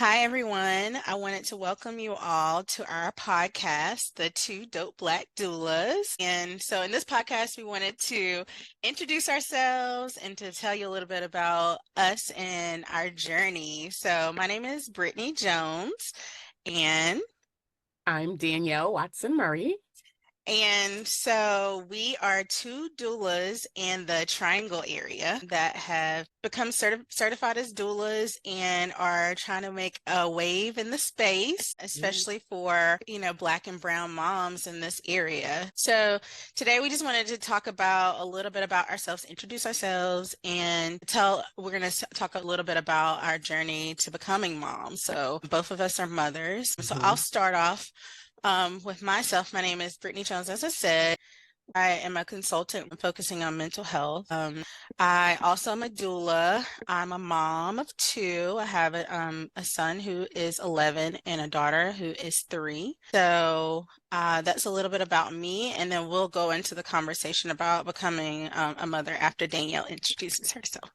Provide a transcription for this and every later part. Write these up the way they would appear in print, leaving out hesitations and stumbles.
Hi, everyone. I wanted to welcome you all to our podcast, The Two Dope Black Doulas. And so, in this podcast, we wanted to introduce ourselves and to tell you a little bit about us and our journey. So, my name is Brittany Jones, and I'm Danielle Watson Murray. we are two doulas in the Triangle area that have become certified as doulas and are trying to make a wave in the space, especially for, Black and brown moms in this area. So today we just wanted to talk about a little bit about ourselves, introduce ourselves, and we're going to talk a little bit about our journey to becoming moms. So both of us are mothers. So I'll start off with myself. My name is Brittany Jones. As I said, I am a consultant focusing on mental health. I also am a doula. I'm a mom of two. I have a son who is 11 and a daughter who is 3. So that's a little bit about me. And then we'll go into the conversation about becoming a mother after Danielle introduces herself.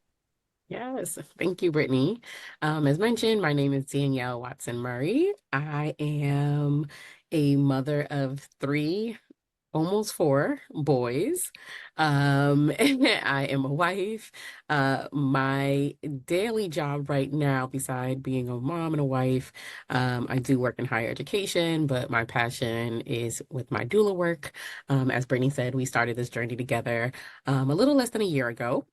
Yes, thank you, Brittany. As mentioned, my name is Danielle Watson Murray. I am a mother of 3, almost 4 boys. I am a wife. My daily job right now, beside being a mom and a wife, I do work in higher education, but my passion is with my doula work. As Brittany said, we started this journey together a little less than a year ago.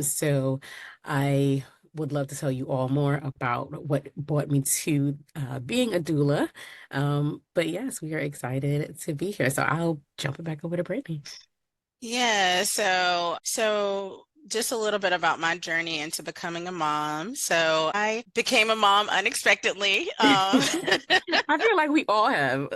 So I would love to tell you all more about what brought me to being a doula. But yes, we are excited to be here. So I'll jump it back over to Brittany. Yeah, so just a little bit about my journey into becoming a mom. So I became a mom unexpectedly. I feel like we all have.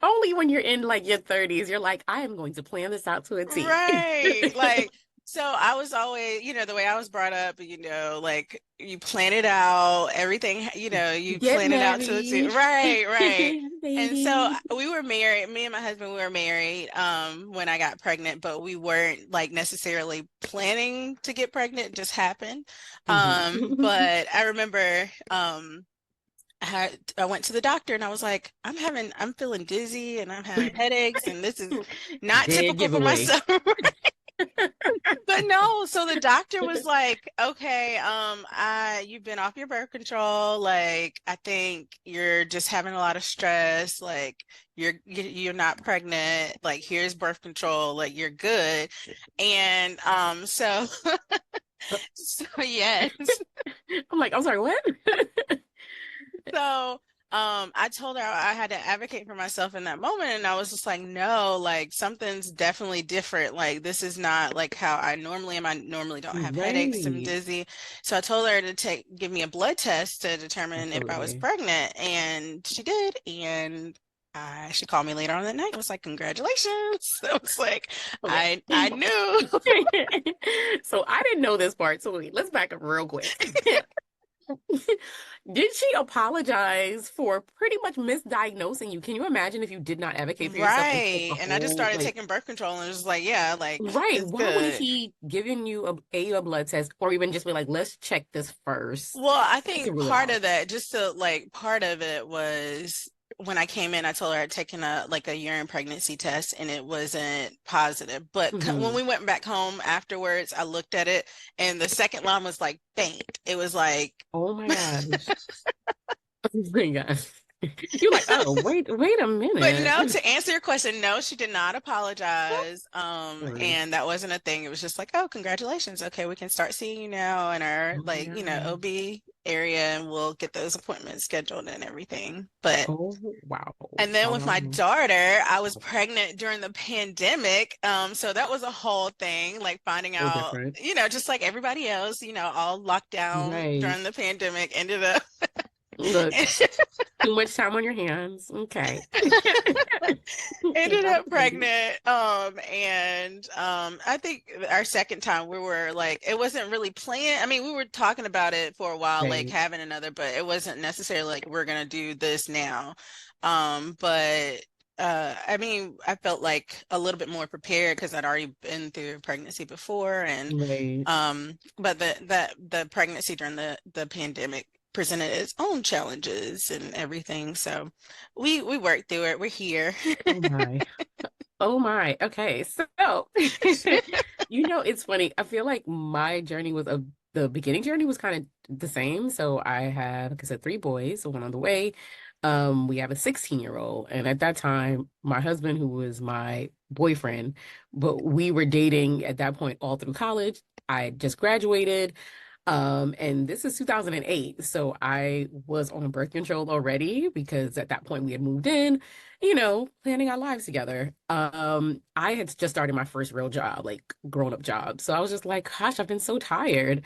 Only when you're in like your 30s, you're like, I am going to plan this out to a T. Right. So I was always, the way I was brought up, like you plan it out, everything, you Get plan it out to a T. married, Right, right. And so baby. we were married, me and my husband, we were married when I got pregnant, but we weren't like necessarily planning to get pregnant, it just happened. Mhm. But I remember I went to the doctor and I was like, I'm feeling dizzy and I'm having headaches and this is not Dead typical for giveaway. myself. But no, so the doctor was like, okay, you've been off your birth control. Like, I think you're just having a lot of stress. Like, you're not pregnant. Like, here's birth control. Like, you're good. And so yes. I'm like, I'm sorry, what? So I told her I had to advocate for myself in that moment, and I was just like, no, like something's definitely different. Like this is not like how I normally am. I normally don't have headaches. I'm Right. dizzy. So I told her to give me a blood test to determine if I was Absolutely. pregnant, and she did. And she called me later on that night. I was like, congratulations. I was like, Okay. I knew. So I didn't know this part. So wait, let's back up real quick. Did she apologize for pretty much misdiagnosing you? Can you imagine if you did not advocate for yourself and took a Right. And I just whole started like taking birth control and it was like, yeah, like right? it's Why wouldn't good. he giving you a blood test or even just be like, let's check this first Well, I to think rule it part out? of that, just to like part of it was when I came in, I told her I'd taken a urine pregnancy test and it wasn't positive. But when Hmm. we went back home afterwards, I looked at it and the second line was like faint. It was like, Oh my gosh. Oh my gosh. You're like, oh, wait a but minute. no, to answer your question, no, she did not apologize. Sorry. And that wasn't a thing. It was just like, oh, congratulations. Okay, we can start seeing you now in our Oh my gosh. OB area and we'll get those appointments scheduled and everything. But Oh wow. and then Wow, with wow, my wow. daughter, I was pregnant during the pandemic. So that was a whole thing, like finding So out, different. just like everybody else, all locked down Right. during the pandemic, ended up Look, too much time on your hands. Okay. ended Got up the baby. pregnant. And I think our second time we were like, it wasn't really planned. I mean, we were talking about it for a while, like Right. having another, but it wasn't necessarily like we're gonna do this now. But I mean, I felt like a little bit more prepared because I'd already been through pregnancy before, and Right. but the pregnancy during the pandemic presented its own challenges and everything. So we worked through it. We're here. Oh my. Oh my. Okay. So, it's funny. I feel like my journey was the beginning journey was kind of the same. So I have, like I said, three boys, so one on the way. We have a 16-year-old. And at that time, my husband, who was my boyfriend, but we were dating at that point all through college. I had just graduated. And this is 2008. So I was on birth control already because at that point we had moved in, planning our lives together. I had just started my first real job, like grown up job. So I was just like, gosh, I've been so tired.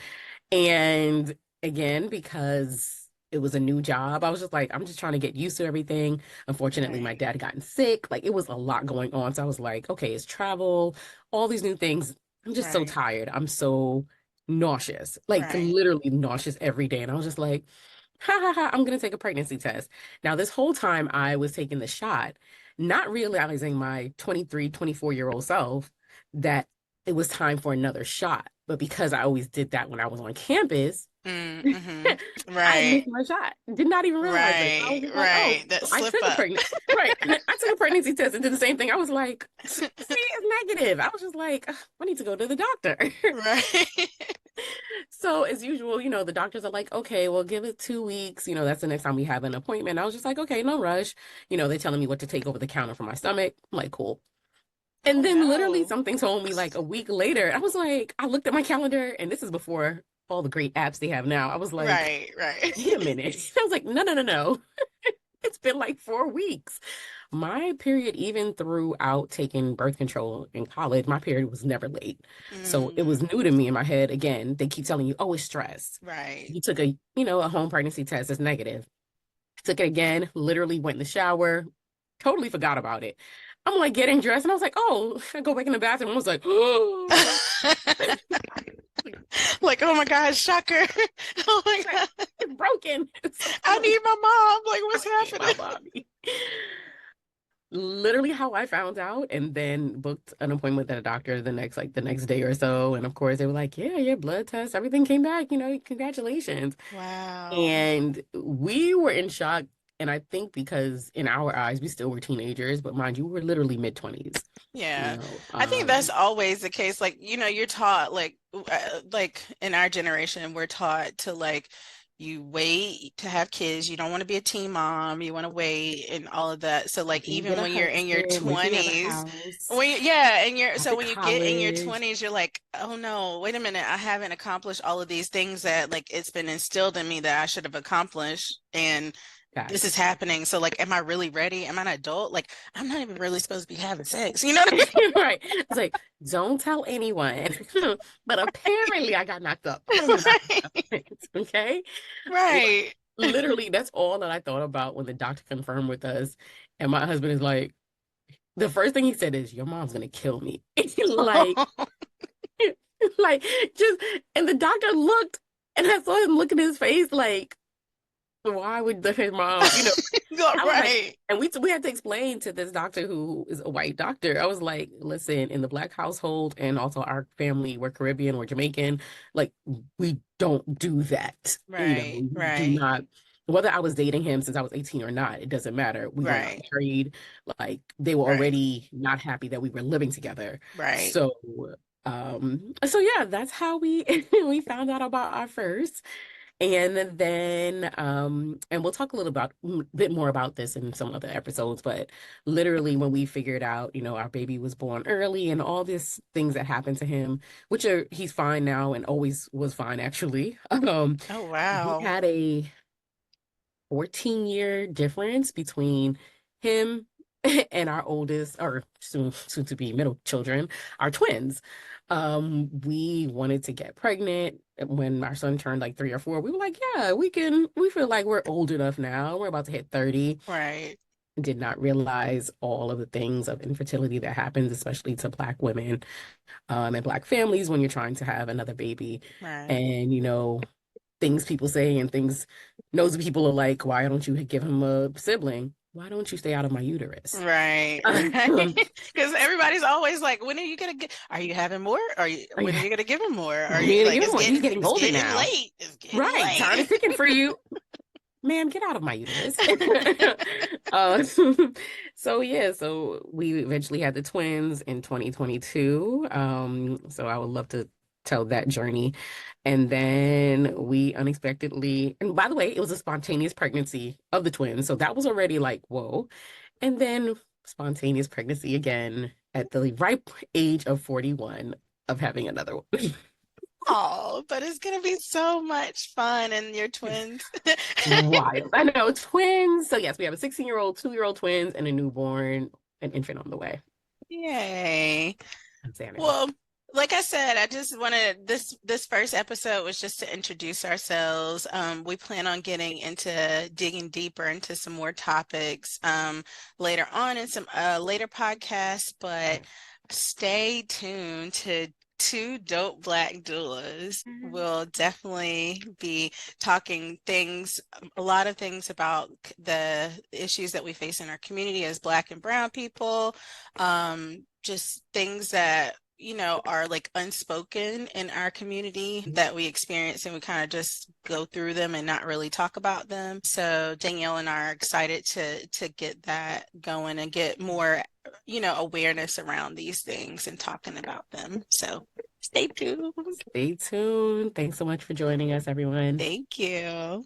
And again, because it was a new job, I was just like, I'm just trying to get used to everything. Unfortunately, my Right, dad had gotten sick. Like it was a lot going on. So I was like, okay, it's travel, all these new things. I'm just so right, tired. I'm so nauseous, like right. literally nauseous every day. And I was just like, ha ha ha, I'm gonna take a pregnancy test. Now, this whole time I was taking the shot, not realizing my 23, 24-year-old self that it was time for another shot. But because I always did that when I was on campus, Mm-hmm. I Right, missed my shot. Did not even realize it. I was right, just like, oh, right. That so I slip took a up. pregnant, right. I took a pregnancy test and did the same thing. I was like, see, it's negative. I was just like, "Ugh, I need to go to the doctor." Right. So as usual, the doctors are like, okay, well, give it 2 weeks. That's the next time we have an appointment. I was just like, okay, no rush. They're telling me what to take over the counter for my stomach. I'm like, cool. Oh And then literally no. something told me like a week later, I was like, I looked at my calendar, and this is before all the great apps they have now. I was like, Right, right. wait a minute. I was like, no, no, no, no. It's been like 4 weeks. My period, even throughout taking birth control in college, my period was never late. So it was Mm, new to me in my head. Again, they keep telling you, oh, it's stress. right. You took a home pregnancy test, it's negative. Took it again, literally went in the shower, totally forgot about it. I'm like getting dressed, and I was like, oh, I go back in the bathroom. I was like, oh, Like, oh my God, shocker. Oh my God. it's broken. So I I'm like, need my mom. Like, I what's need my happening? mommy. Literally how I found out, and then booked an appointment at a doctor the next day or so. And of course they were like, yeah, your blood test, everything came back, congratulations. Wow. And we were in shock. And I think because in our eyes, we still were teenagers, but mind you, we were literally mid-20s, you Yeah. know. I think that's Um, always the case. Like, you're taught like in our generation, we're taught to like you wait to have kids. You don't want to be a teen mom. You want to wait and all of that. So like then you get even a when you're in your husband, wait till you have a 20s, house, when yeah, and you're after so when you get in your college. 20s, you're like, "Oh no, wait a minute. I haven't accomplished all of these things that like it's been instilled in me that I should have accomplished." And this is Guys. happening. So like, am I really ready? Am I an adult? Like, I'm not even really supposed to be having sex. You know what Right. It's like, don't tell anyone. But apparently I got knocked up. I I'm mean? about to have Right. sex, okay? Like, Right. literally, that's all that I thought about when the doctor confirmed with us. And my husband is like, the first thing he said is, your mom's gonna kill me. Like, like just and the doctor looked, and I saw him look in his face like, why would his mom, I was like, Right. and we had to explain to this doctor who is a white doctor. I was like, listen, in the black household, and also our family, we're Caribbean or Jamaican, like we don't do that. Right. We do Right. not. Whether I was dating him since I was 18 or not, it doesn't matter. We were not Right. married. Like they were Right. already not happy that we were living together. Right. So yeah, that's how we we found out about our first. And then, and we'll talk a little about bit more about this in some other episodes, but literally when we figured out, our baby was born early and all these things that happened to him, which are he's fine now and always was fine actually. Oh We wow. had a 14-year difference between him and our oldest, or soon to be middle children, our twins. We wanted to get pregnant when our son turned like 3 or 4. We were like, yeah, we feel like we're old enough now. We're about to hit 30. Right. Did not realize all of the things of infertility that happens, especially to Black women, and Black families when you're trying to have another baby. Right. And, things people say and things nosy people are like, why don't you give him a sibling? why don't you stay out of my uterus? Right, right. Because everybody's always like, when are you gonna get? Are you having more? Are you, When are you gonna give him more? Are when are you you gonna like, give him one? He's getting it's older getting now. late. It's getting Right. Time is late. ticking for you. Ma'am, get out of my uterus. Uh, so yeah, so we eventually had the twins in 2022. So I would love to tell that journey. And then we unexpectedly, and by the way, it was a spontaneous pregnancy of the twins. So that was already like, whoa. And then spontaneous pregnancy again at the ripe age of 41 of having another one. Oh, but it's gonna be so much fun and your twins. Wild. I know, twins. So yes, we have a 16-year-old, 2-year-old twins, and a newborn, an infant on the way. Yay. Insanity. Well, like I said, I just wanted this first episode was just to introduce ourselves. We plan on getting into digging deeper into some more topics later on in some later podcasts, but stay tuned to Two Dope Black Doulas. We'll definitely be talking things, a lot of things about the issues that we face in our community as Black and Brown people, just things that are like unspoken in our community that we experience and we kind of just go through them and not really talk about them. So Danielle and I are excited to get that going and get more, awareness around these things and talking about them. So stay tuned. Stay tuned. Thanks so much for joining us, everyone. Thank you.